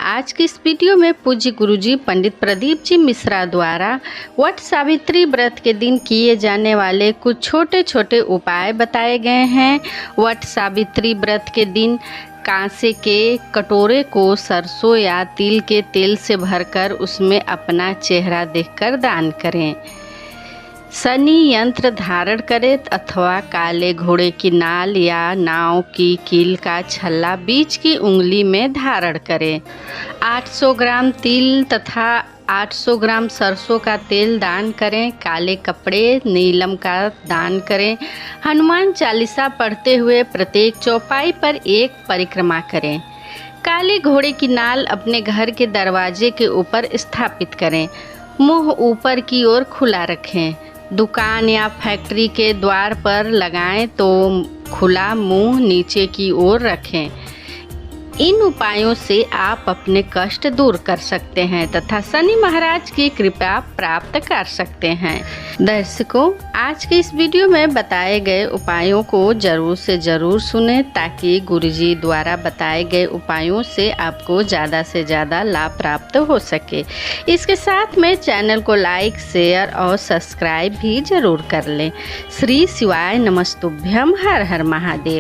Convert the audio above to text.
आज की इस वीडियो में पूज्य गुरुजी पंडित प्रदीप जी मिश्रा द्वारा वट सावित्री व्रत के दिन किए जाने वाले कुछ छोटे छोटे उपाय बताए गए हैं। वट सावित्री व्रत के दिन कांसे के कटोरे को सरसों या तिल के तेल से भरकर उसमें अपना चेहरा देखकर दान करें। शनि यंत्र धारण करें अथवा काले घोड़े की नाल या नाव की कील का छल्ला बीच की उंगली में धारण करें। 800 ग्राम तिल तथा 800 ग्राम सरसों का तेल दान करें। काले कपड़े नीलम का दान करें। हनुमान चालीसा पढ़ते हुए प्रत्येक चौपाई पर एक परिक्रमा करें। काले घोड़े की नाल अपने घर के दरवाजे के ऊपर स्थापित करें। मुंह ऊपर की ओर खुला रखें। दुकान या फैक्ट्री के द्वार पर लगाएं तो खुला मुंह नीचे की ओर रखें। इन उपायों से आप अपने कष्ट दूर कर सकते हैं तथा शनि महाराज की कृपा प्राप्त कर सकते हैं। दर्शकों, आज के इस वीडियो में बताए गए उपायों को जरूर से ज़रूर सुनें ताकि गुरुजी द्वारा बताए गए उपायों से आपको ज़्यादा से ज़्यादा लाभ प्राप्त हो सके। इसके साथ में चैनल को लाइक, शेयर और सब्सक्राइब भी जरूर कर लें। श्री शिवाय नमस्तुभ्यम। हर हर महादेव।